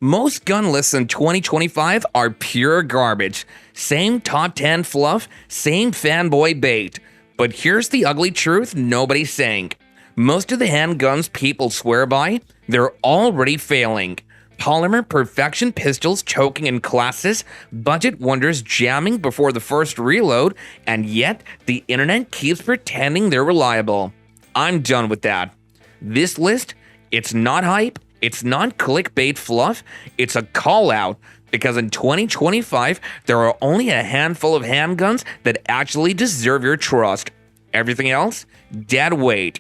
Most gun lists in 2025 are pure garbage. Same top 10 fluff, same fanboy bait. But here's the ugly truth nobody's saying. Most of the handguns people swear by, they're already failing. Polymer perfection pistols choking in classes, budget wonders jamming before the first reload, and yet the internet keeps pretending they're reliable. I'm done with that. This list, it's not hype, it's not clickbait fluff, it's a call out, because in 2025, there are only a handful of handguns that actually deserve your trust. Everything else? Dead weight.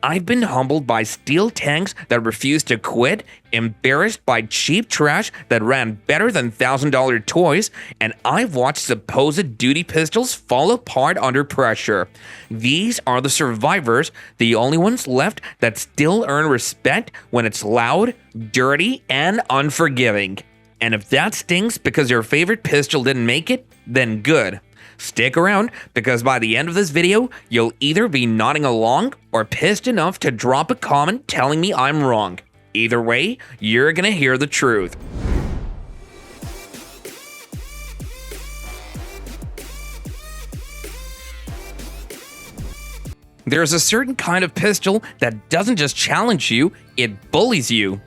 I've been humbled by steel tanks that refuse to quit, embarrassed by cheap trash that ran better than $1,000 toys, and I've watched supposed duty pistols fall apart under pressure. These are the survivors, the only ones left that still earn respect when it's loud, dirty, and unforgiving. And if that stings because your favorite pistol didn't make it, then good. Stick around, because by the end of this video, you'll either be nodding along or pissed enough to drop a comment telling me I'm wrong. Either way, you're gonna hear the truth. There's a certain kind of pistol that doesn't just challenge you, it bullies you.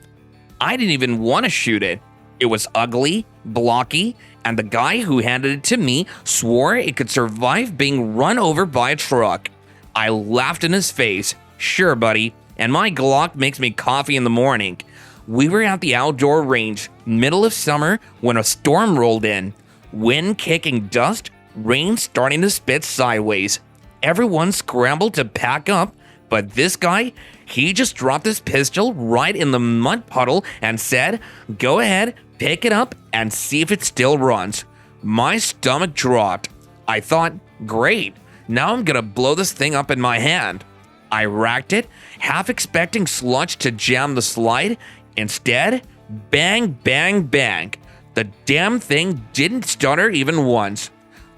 I didn't even want to shoot it. It was ugly, blocky, and the guy who handed it to me swore it could survive being run over by a truck. I laughed in his face. Sure, buddy, and my Glock makes me coffee in the morning. We were at the outdoor range, middle of summer, when a storm rolled in. Wind kicking dust, rain starting to spit sideways. Everyone scrambled to pack up, but this guy, he just dropped his pistol right in the mud puddle and said, "Go ahead, pick it up and see if it still runs." My stomach dropped. I thought, great, now I'm gonna blow this thing up in my hand. I racked it, half expecting sludge to jam the slide. Instead, bang, bang, bang. The damn thing didn't stutter even once.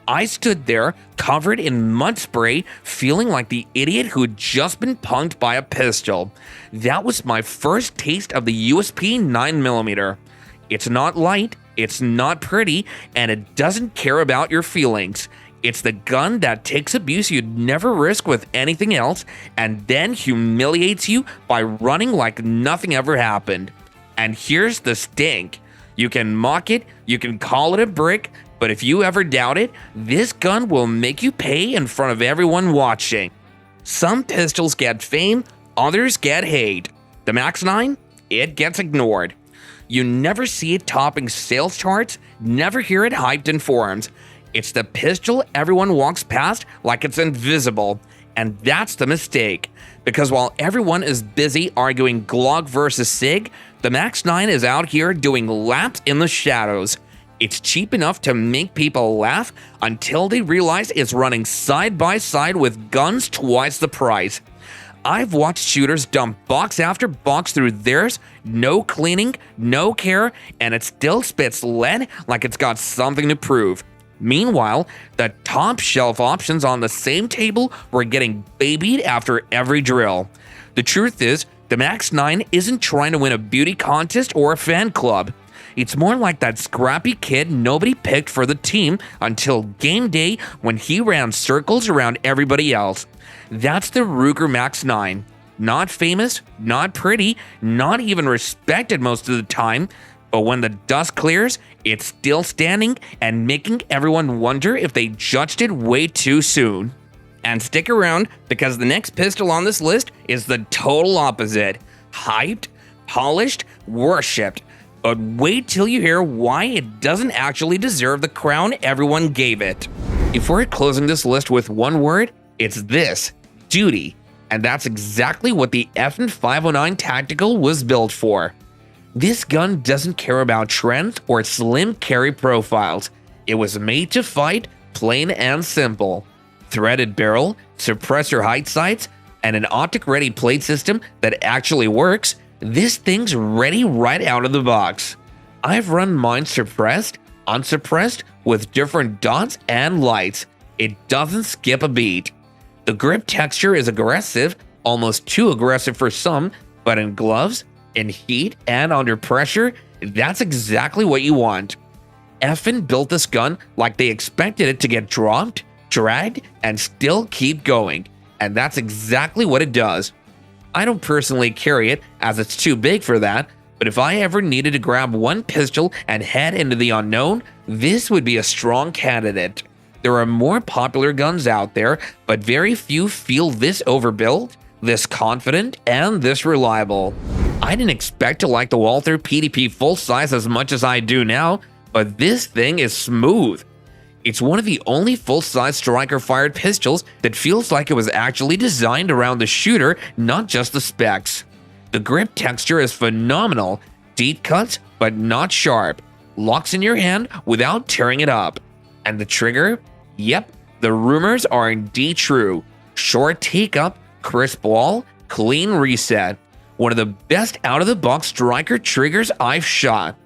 I stood there, covered in mud spray, feeling like the idiot who'd just been punked by a pistol. That was my first taste of the USP 9mm. It's not light, it's not pretty, and it doesn't care about your feelings. It's the gun that takes abuse you'd never risk with anything else, and then humiliates you by running like nothing ever happened. And here's the stink. You can mock it, you can call it a brick, but if you ever doubt it, this gun will make you pay in front of everyone watching. Some pistols get fame, others get hate. The Max 9? It gets ignored. You never see it topping sales charts, never hear it hyped in forums. It's the pistol everyone walks past like it's invisible. And that's the mistake. Because while everyone is busy arguing Glock versus SIG, the Max 9 is out here doing laps in the shadows. It's cheap enough to make people laugh until they realize it's running side by side with guns twice the price. I've watched shooters dump box after box through theirs, no cleaning, no care, and it still spits lead like it's got something to prove. Meanwhile, the top shelf options on the same table were getting babied after every drill. The truth is, the Max 9 isn't trying to win a beauty contest or a fan club. It's more like that scrappy kid nobody picked for the team until game day when he ran circles around everybody else. That's the Ruger Max 9. Not famous, not pretty, not even respected most of the time, but when the dust clears, it's still standing and making everyone wonder if they judged it way too soon. And stick around, because the next pistol on this list is the total opposite. Hyped, polished, worshipped. But wait till you hear why it doesn't actually deserve the crown everyone gave it. If we're closing this list with one word, it's this: duty. And that's exactly what the FN 509 Tactical was built for. This gun doesn't care about trends or slim carry profiles. It was made to fight, plain and simple. Threaded barrel, suppressor height sights, and an optic-ready plate system that actually works. This thing's ready right out of the box. I've run mine suppressed, unsuppressed, with different dots and lights. It doesn't skip a beat. The grip texture is aggressive, almost too aggressive for some, but in gloves, in heat, and under pressure, That's exactly what you want. Effin built this gun like they expected it to get dropped, dragged, and still keep going. And that's exactly what it does. I don't personally carry it as it's too big for that, but if I ever needed to grab one pistol and head into the unknown, this would be a strong candidate. There are more popular guns out there, but very few feel this overbuilt, this confident, and this reliable. I didn't expect to like the Walther PDP full size as much as I do now, but this thing is smooth. It's one of the only full-size striker-fired pistols that feels like it was actually designed around the shooter, not just the specs. The grip texture is phenomenal, deep cuts but not sharp, locks in your hand without tearing it up. And the trigger? Yep, the rumors are indeed true. Short take-up, crisp wall, clean reset. One of the best out-of-the-box striker triggers I've shot.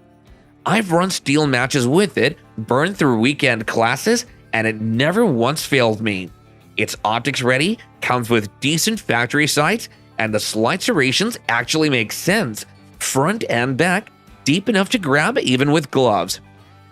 I've run steel matches with it, burned through weekend classes, and it never once failed me. It's optics ready, comes with decent factory sights, and the slight serrations actually make sense, front and back, deep enough to grab even with gloves.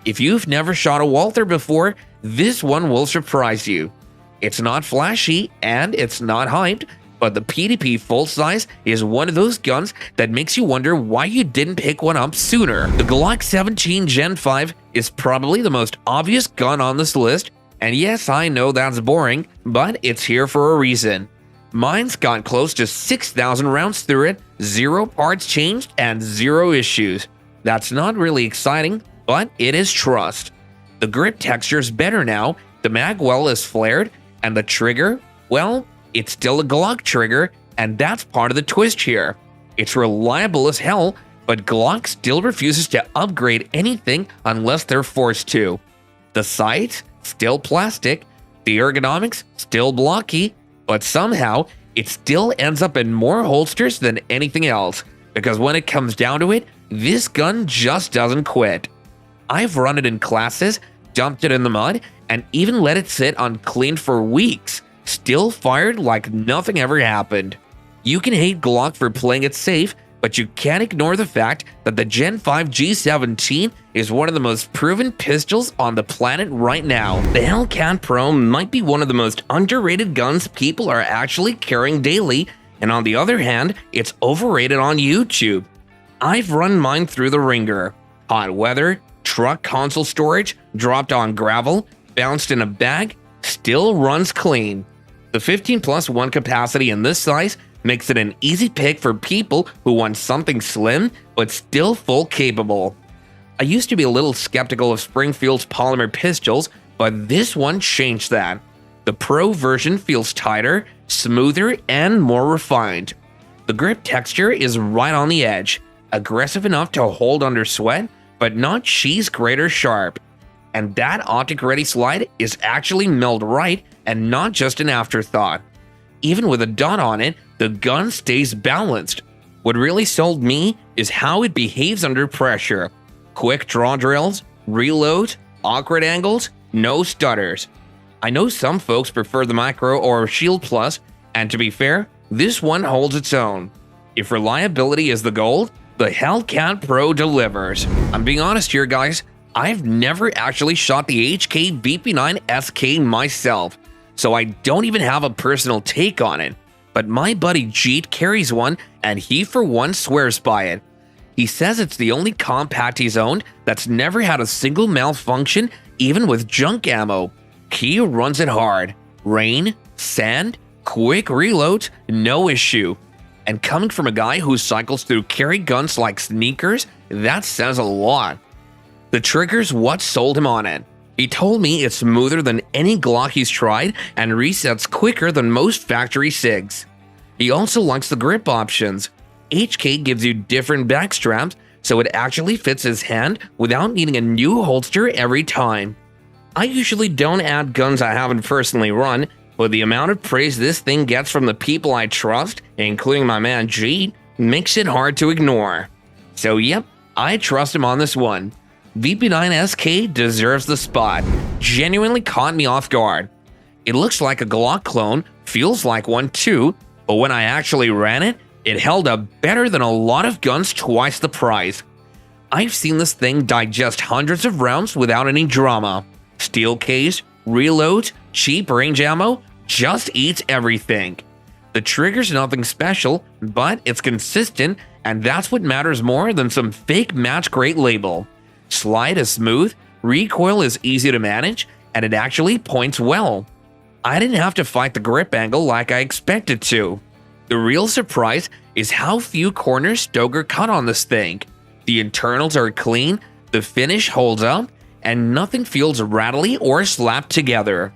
If you've never shot a Walther before, this one will surprise you. It's not flashy and it's not hyped, but the PDP full size is one of those guns that makes you wonder why you didn't pick one up sooner. The Glock 17 Gen 5 is probably the most obvious gun on this list, and yes, I know that's boring, but it's here for a reason. Mine's got close to 6,000 rounds through it, 0 parts changed, and 0 issues. That's not really exciting, but it is trust. The grip texture is better now, the mag well is flared, and the trigger, well, it's still a Glock trigger, and that's part of the twist here. It's reliable as hell, but Glock still refuses to upgrade anything unless they're forced to. The sights? Still plastic. The ergonomics? Still blocky. But somehow, it still ends up in more holsters than anything else, because when it comes down to it, this gun just doesn't quit. I've run it in classes, dumped it in the mud, and even let it sit uncleaned for weeks. Still fired like nothing ever happened. You can hate Glock for playing it safe, but you can't ignore the fact that the Gen 5 G17 is one of the most proven pistols on the planet right now. The Hellcat Pro might be one of the most underrated guns people are actually carrying daily, and on the other hand, it's overrated on YouTube. I've run mine through the ringer. Hot weather, truck console storage, dropped on gravel, bounced in a bag, still runs clean. The 15+1 capacity in this size makes it an easy pick for people who want something slim but still full capable. I used to be a little skeptical of Springfield's polymer pistols, but this one changed that. The Pro version feels tighter, smoother, and more refined. The grip texture is right on the edge, aggressive enough to hold under sweat, but not cheese grater sharp. And that optic ready slide is actually milled right and not just an afterthought. Even with a dot on it, the gun stays balanced. What really sold me is how it behaves under pressure. Quick draw drills, reloads, awkward angles, no stutters. I know some folks prefer the Micro or Shield Plus, and to be fair, this one holds its own. If reliability is the goal, the Hellcat Pro delivers. I'm being honest here, guys. I've never actually shot the HK VP9 SK myself, so I don't even have a personal take on it. But my buddy Jeet carries one, and he for one swears by it. He says it's the only compact he's owned that's never had a single malfunction, even with junk ammo. He runs it hard. Rain, sand, quick reloads, no issue. And coming from a guy who cycles through carry guns like sneakers, that says a lot. The trigger's what sold him on it. He told me it's smoother than any Glock he's tried and resets quicker than most factory SIGs. He also likes the grip options. HK gives you different back straps, so it actually fits his hand without needing a new holster every time. I usually don't add guns I haven't personally run, but the amount of praise this thing gets from the people I trust, including my man Jeet, makes it hard to ignore. So yep, I trust him on this one. VP9 SK deserves the spot. Genuinely caught me off guard. It looks like a Glock clone, feels like one too, but when I actually ran it, it held up better than a lot of guns twice the price. I've seen this thing digest hundreds of rounds without any drama. Steel case, reloads, cheap range ammo, just eats everything. The trigger's nothing special, but it's consistent, and that's what matters more than some fake match crate label. Slide is smooth, recoil is easy to manage, and it actually points well. I didn't have to fight the grip angle like I expected to. The real surprise is how few corners Stoker cut on this thing. The internals are clean, the finish holds up, and nothing feels rattly or slapped together.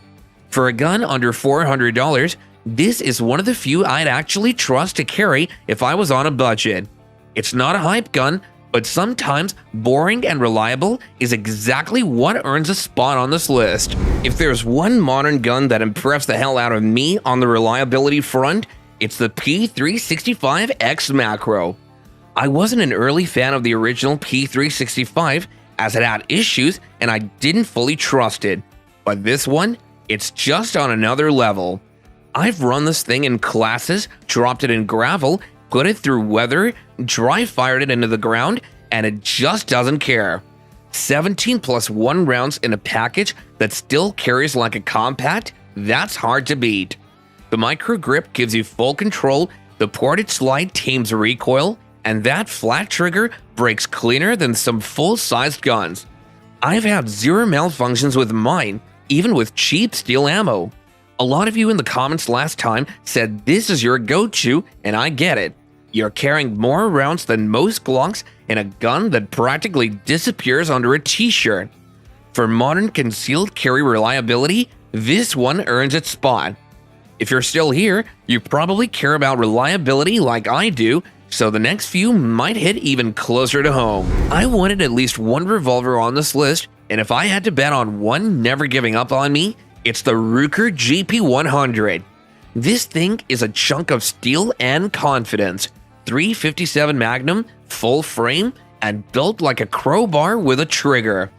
For a gun under $400, this is one of the few I'd actually trust to carry if I was on a budget. It's not a hype gun, but sometimes boring and reliable is exactly what earns a spot on this list. If there's one modern gun that impressed the hell out of me on the reliability front, it's the P365X Macro. I wasn't an early fan of the original P365 as it had issues and I didn't fully trust it. But this one, it's just on another level. I've run this thing in classes, dropped it in gravel, put it through weather, dry fired it into the ground, and it just doesn't care. 17 plus 1 rounds in a package that still carries like a compact, that's hard to beat. The micro grip gives you full control, the ported slide tames recoil, and that flat trigger breaks cleaner than some full-sized guns. I've had zero malfunctions with mine, even with cheap steel ammo. A lot of you in the comments last time said this is your go-to, and I get it. You're carrying more rounds than most Glocks in a gun that practically disappears under a t-shirt. For modern concealed carry reliability, this one earns its spot. If you're still here, you probably care about reliability like I do, so the next few might hit even closer to home. I wanted at least one revolver on this list, and if I had to bet on one never giving up on me, it's the Ruger GP100. This thing is a chunk of steel and confidence. 357 Magnum, full frame, and built like a crowbar with a trigger.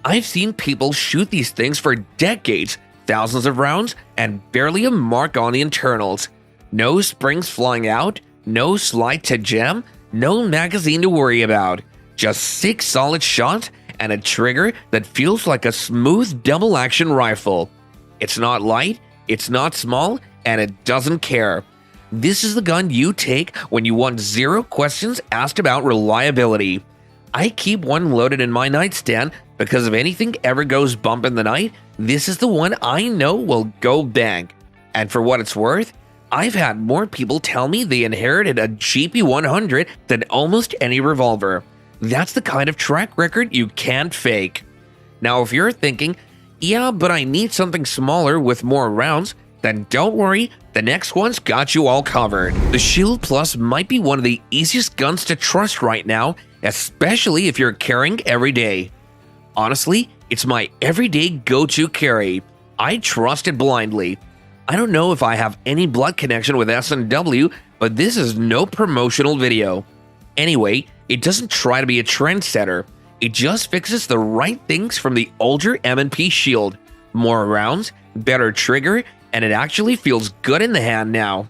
I've seen people shoot these things for decades, thousands of rounds, and barely a mark on the internals. No springs flying out, no slide to jam, no magazine to worry about. Just 6 solid shots and a trigger that feels like a smooth double-action rifle. It's not light, it's not small, and it doesn't care. This is the gun you take when you want zero questions asked about reliability. I keep one loaded in my nightstand because if anything ever goes bump in the night, this is the one I know will go bang. And for what it's worth, I've had more people tell me they inherited a GP100 than almost any revolver. That's the kind of track record you can't fake. Now if you're thinking, yeah, but I need something smaller with more rounds, then don't worry, the next one's got you all covered. The Shield Plus might be one of the easiest guns to trust right now, especially if you're carrying every day. Honestly, it's my everyday go-to carry. I trust it blindly. I don't know if I have any blood connection with S&W, but this is no promotional video. Anyway, it doesn't try to be a trendsetter. It just fixes the right things from the older M&P Shield. More rounds, better trigger, and it actually feels good in the hand now.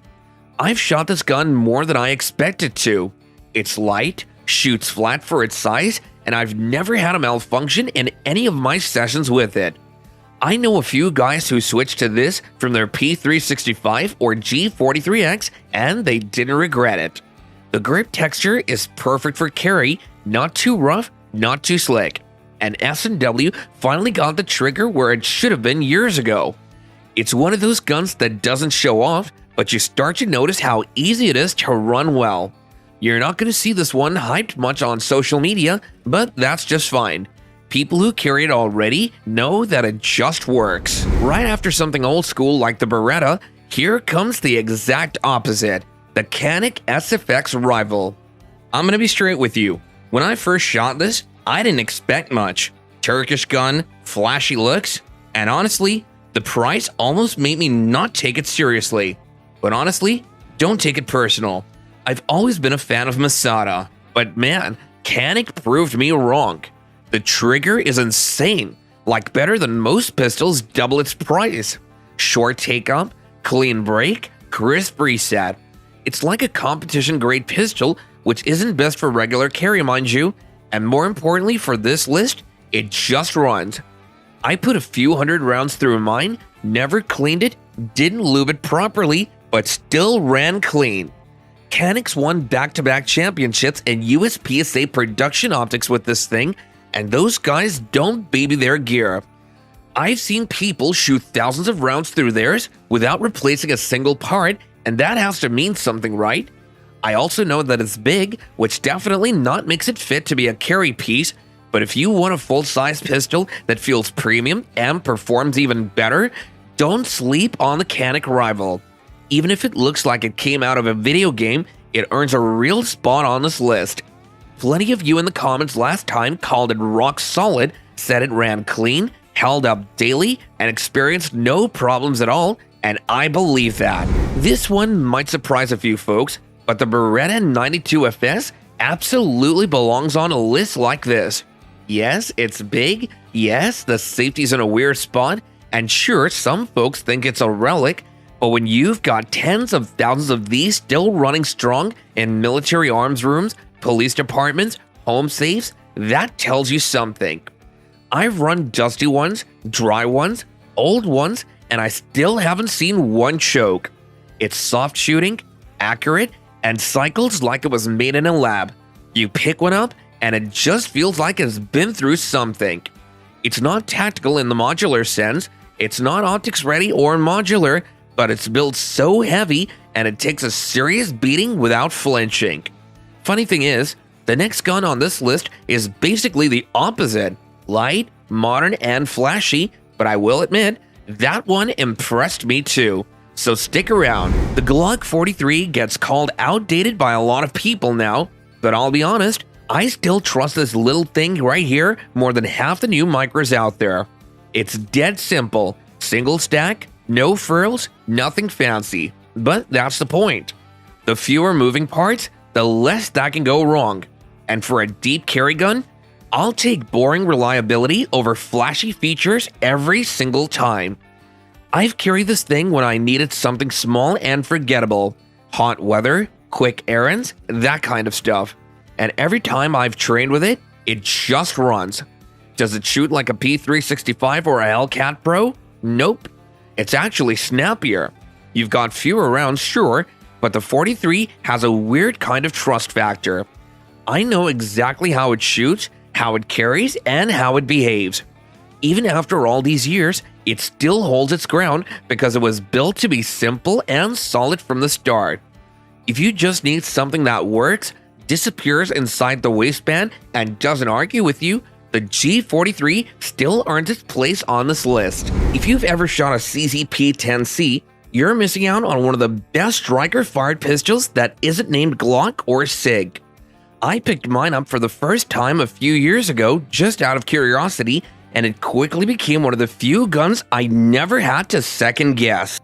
I've shot this gun more than I expected to. It's light, shoots flat for its size, and I've never had a malfunction in any of my sessions with it. I know a few guys who switched to this from their P365 or G43X, and they didn't regret it. The grip texture is perfect for carry, not too rough, not too slick, and S&W finally got the trigger where it should have been years ago. It's one of those guns that doesn't show off, but you start to notice how easy it is to run well. You're not going to see this one hyped much on social media, but that's just fine. People who carry it already know that it just works. Right after something old school like the Beretta, here comes the exact opposite, the Canik SFX Rival. I'm going to be straight with you. When I first shot this, I didn't expect much. Turkish gun, flashy looks, and honestly, the price almost made me not take it seriously. But honestly, don't take it personal. I've always been a fan of Masada, but man, Canik proved me wrong. The trigger is insane, like better than most pistols double its price. Short take-up, clean break, crisp reset. It's like a competition-grade pistol, which isn't best for regular carry, mind you. And more importantly for this list, it just runs. I put a few hundred rounds through mine, never cleaned it, didn't lube it properly, but still ran clean. Canucks won back-to-back championships in USPSA production optics with this thing, and those guys don't baby their gear. I've seen people shoot thousands of rounds through theirs without replacing a single part, and that has to mean something, right? I also know that it's big, which definitely not makes it fit to be a carry piece, but if you want a full-size pistol that feels premium and performs even better, don't sleep on the Canuck rival. Even if it looks like it came out of a video game, it earns a real spot on this list. Plenty of you in the comments last time called it rock solid, said it ran clean, held up daily, and experienced no problems at all, and I believe that. This one might surprise a few folks, but the Beretta 92FS absolutely belongs on a list like this. Yes, it's big, yes, the safety's in a weird spot, and sure, some folks think it's a relic, but when you've got tens of thousands of these still running strong in military arms rooms, police departments, home safes, that tells you something. I've run dusty ones, dry ones, old ones, and I still haven't seen one choke. It's soft shooting, accurate, and cycles like it was made in a lab. You pick one up, and it just feels like it's been through something. It's not tactical in the modular sense, it's not optics ready or modular, but it's built so heavy and it takes a serious beating without flinching. Funny thing is, the next gun on this list is basically the opposite. Light, modern, and flashy, but I will admit, that one impressed me too. So stick around. The Glock 43 gets called outdated by a lot of people now, but I'll be honest, I still trust this little thing right here more than half the new micros out there. It's dead simple, single stack, no frills, nothing fancy, but that's the point. The fewer moving parts, the less that can go wrong. And for a deep carry gun, I'll take boring reliability over flashy features every single time. I've carried this thing when I needed something small and forgettable. Hot weather, quick errands, that kind of stuff. And every time I've trained with it, it just runs. Does it shoot like a P365 or a Hellcat Pro? Nope. It's actually snappier. You've got fewer rounds, sure, but the 43 has a weird kind of trust factor. I know exactly how it shoots, how it carries, and how it behaves. Even after all these years, it still holds its ground because it was built to be simple and solid from the start. If you just need something that works, disappears inside the waistband, and doesn't argue with you, the G43 still earns its place on this list. If you've ever shot a CZP-10C, you're missing out on one of the best striker-fired pistols that isn't named Glock or SIG. I picked mine up for the first time a few years ago just out of curiosity, and it quickly became one of the few guns I never had to second guess.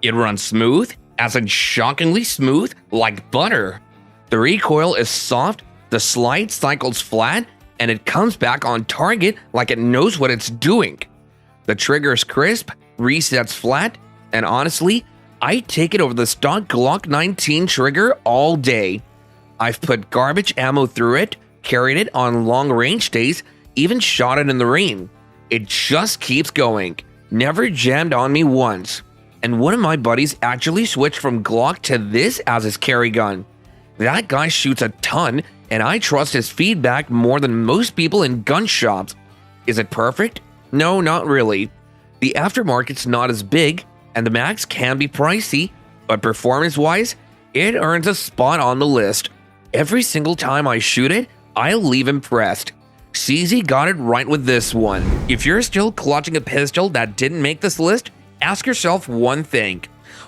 It runs smooth, as in shockingly smooth, like butter. The recoil is soft, the slide cycles flat, and it comes back on target like it knows what it's doing. The trigger's crisp, resets flat, and honestly, I take it over the stock Glock 19 trigger all day. I've put garbage ammo through it, carried it on long range days, even shot it in the rain. It just keeps going. Never jammed on me once. And one of my buddies actually switched from Glock to this as his carry gun. That guy shoots a ton, and I trust his feedback more than most people in gun shops. Is it perfect? No, not really. The aftermarket's not as big, and the mags can be pricey, but performance-wise, it earns a spot on the list. Every single time I shoot it, I leave impressed. CZ got it right with this one. If you're still clutching a pistol that didn't make this list, ask yourself one thing.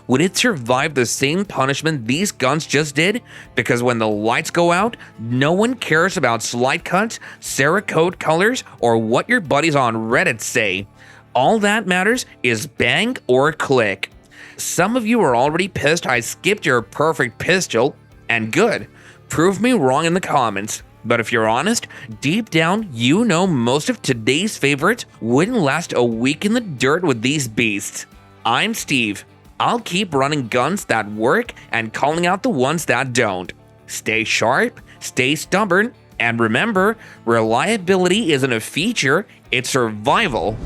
Would it survive the same punishment these guns just did? Because when the lights go out, no one cares about slide cuts, Cerakote colors, or what your buddies on Reddit say. All that matters is bang or click. Some of you are already pissed I skipped your perfect pistol, and good. Prove me wrong in the comments. But if you're honest, deep down, you know most of today's favorites wouldn't last a week in the dirt with these beasts. I'm Steve. I'll keep running guns that work and calling out the ones that don't. Stay sharp, stay stubborn, And remember, reliability isn't a feature, it's survival.